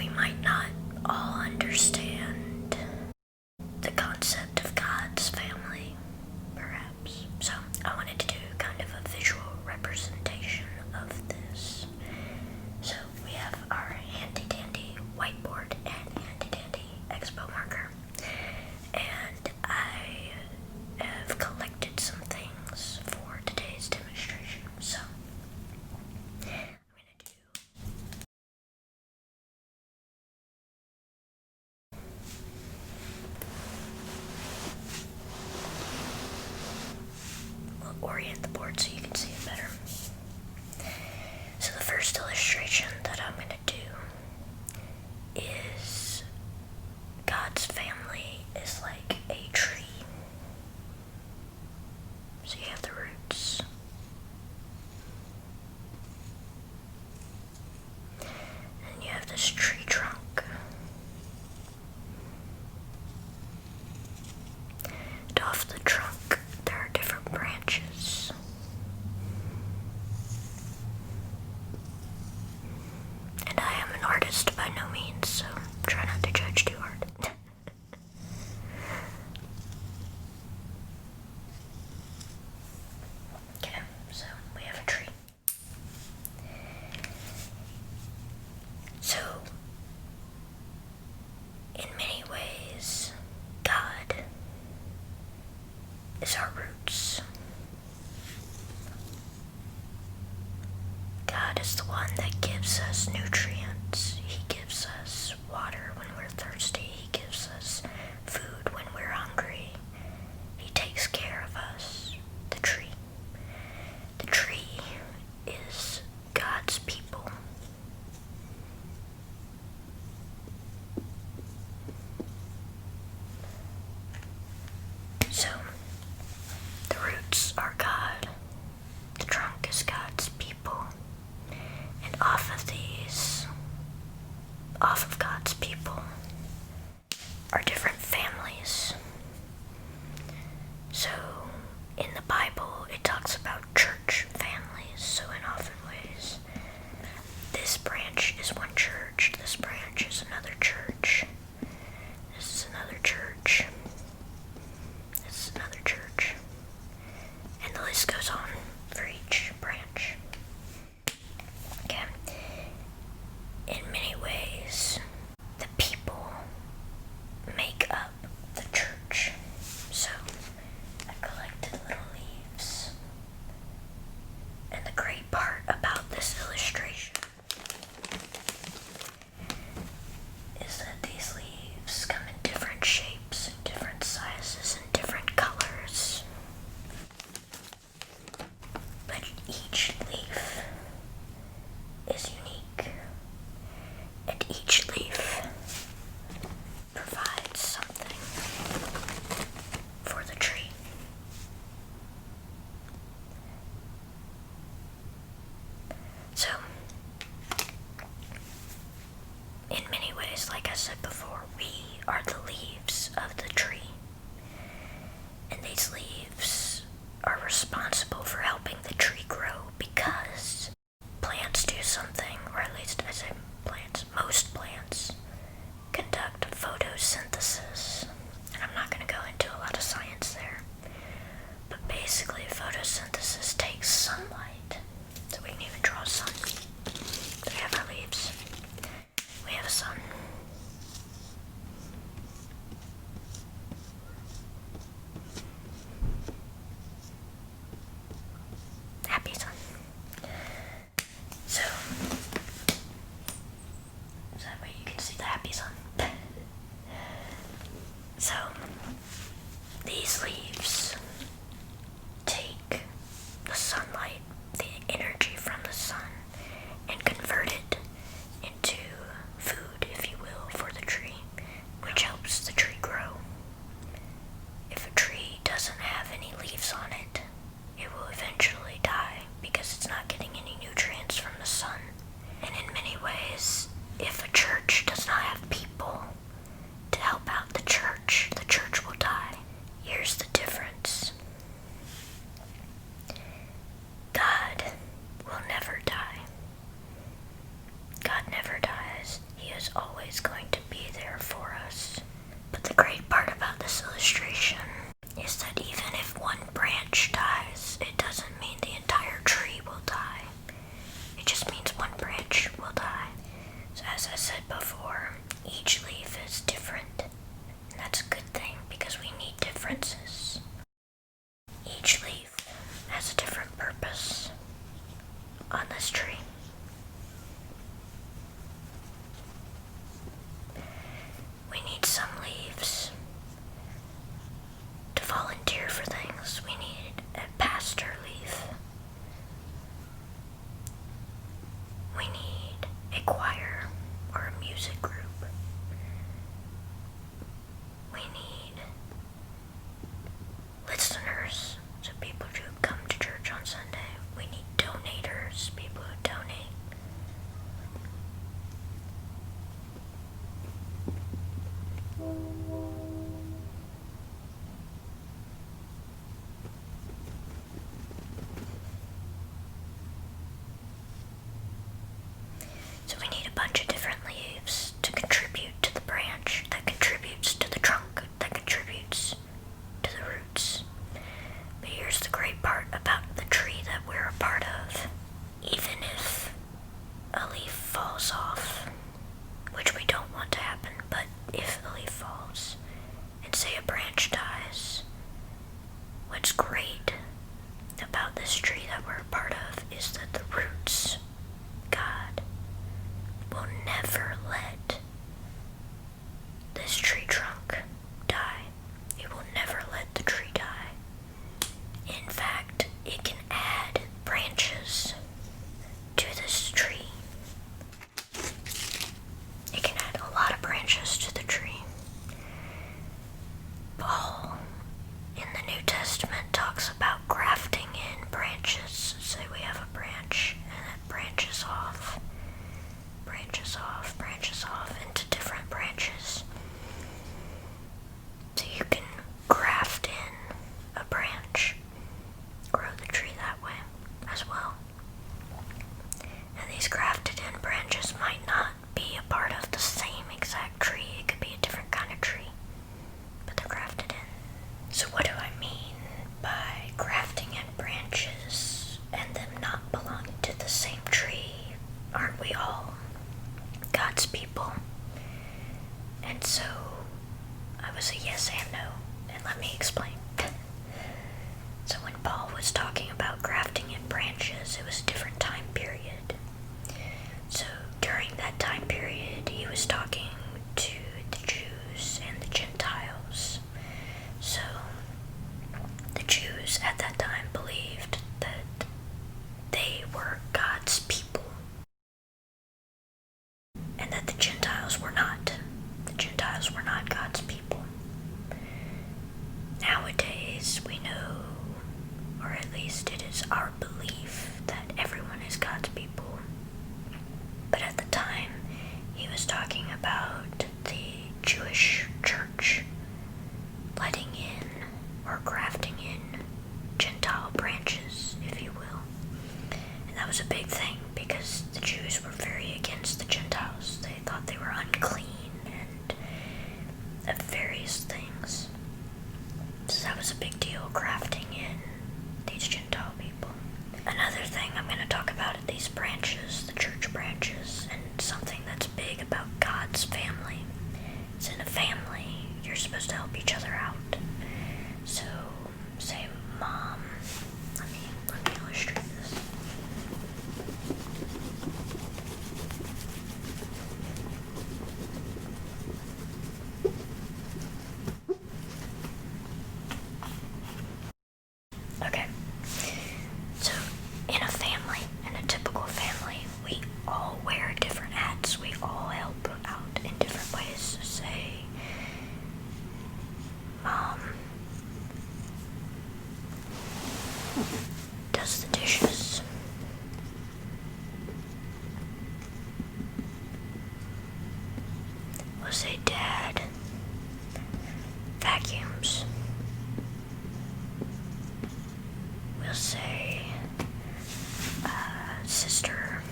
we might not all understand the concept of God's family, perhaps. So I wanted to do kind of a visual representation of this. So we have our handy-dandy whiteboard and handy-dandy expo marker. And I have collected some things for today's demonstration. So I'm going to do orient the board so you can see it better. So the first illustration that I'm going to do is God's family is like a tree. So you have the roots. And you have this tree trunk. And off the trunk there are different branches. And I am an artist by no means, so try not to judge too hard. Okay, so we have a tree. So, in many ways, God is our roots. God is the one that gives us nutrients. He gives us water when we're thirsty. He gives us food when we're hungry. He takes care of us. The tree. The tree is God's people. So, the roots are God. The trunk is God's people. And off of God's people, are different families. So, in the Bible, it talks about church families. So in often ways, this branch is one church, this branch is another church, this is another church, this is another church, and the list goes on for each branch. Okay. In many ways, the people make up the church. So I collected little leaves. And the great part about this illustration is that these leaves come in different shapes and different sizes and different colors. But each leaf is unique, and each leaf provides something for the tree. So, in many ways, like I said before, we are the leaves of the tree. And these leaves are responsible for helping the tree grow because plants do something, or at least I say plants, most plants conduct photosynthesis. And I'm not going to go into a lot of science there. But basically, photosynthesis takes sunlight. So we can even draw a sun. So we have our leaves. We have a sun. Happy sun. So that way you can see the happy sun. So these leaves take the sunlight, the energy from the sun, and convert it into food, if you will, for the tree, which helps the tree grow. If a tree doesn't have any leaves on it, it will eventually die because it's not getting any nutrients from the sun. And in many ways, if a church does not have people to help out the church will die. Here's the difference. said before, each leaf is different, and that's a good thing because we need differences. Each leaf has a different purpose on this tree. We need some leaves to volunteer for things. We need a pastor leaf. We need a choir or a music group. We need listeners, so people who come to church on Sunday. We need donators, people who donate. So we need a bunch of different leaves to contribute to the branch, that contributes to the trunk, that contributes to the roots. But here's the great part about the tree that we're a part of. Even if a leaf falls off, which we don't want to happen, but if a leaf falls, and say a branch dies, what's great about this tree that we're a part of is that the roots, God, will never let this tree trunk die. It will never let the tree die. In fact, it can add branches to this tree. It can add a lot of branches to the tree. Paul in the New Testament talks about grafting in branches. Say we have a branch and it branches off into different branches. So you can graft in a branch, grow the tree that way as well. And these grafted in branches might not be a part of the same exact tree. It could be a different kind of tree, but they're grafted in. So what do I mean by grafting in branches and them not belonging to the same tree? Aren't we all God's people? And so I was a yes and no, and let me explain. So when Paul was talking about grafting in branches, it was a different time period. So during that time period, he was talking to the Jews and the Gentiles. So the Jews at that time believed that they were God's people, and that the Gentiles were not. The Gentiles were not God's people. Nowadays, we know, or at least it is our belief, that everyone is God's people. But at the time, he was talking about the Jewish church letting in or grafting in Gentile branches, if you will. And that was a big thing because the Jews were very against the Gentiles. They thought they were unclean and of various things. So that was a big deal, grafting in these Gentile people. Another thing I'm going to talk about are these branches, the church branches, and something that's big about God's family. It's in a family, you're supposed to help each other out. So, say mom, let me illustrate this. Okay, so in a family, in a typical family, we all wear different hats. We all help out in different ways. Say, mom does the dishes. We'll say dad vacuums. We'll say sister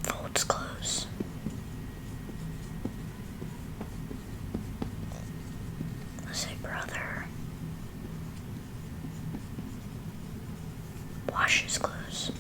folds clothes. Let's say brother washes clothes.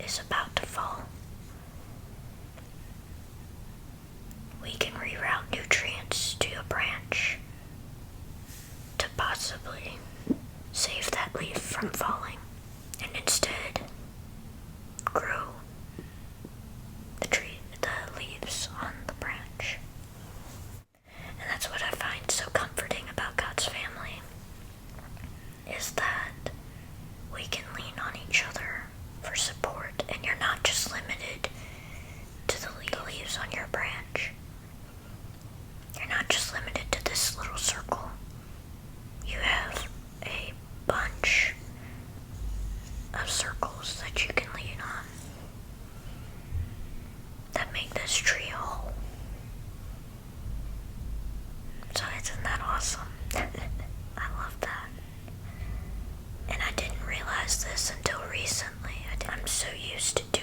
is about to fall. We can reroute nutrients to a branch to possibly save that leaf from falling and instead grow the leaves on the branch. And that's what I find so comforting about God's family, is that we can lean on each other for support, and you're not just limited to the leaves on your branch. You're not just limited to this little circle. You have a bunch of circles that you can lean on that make this tree whole. So isn't that awesome? I love that. And I didn't realize this until recently. I'm so used to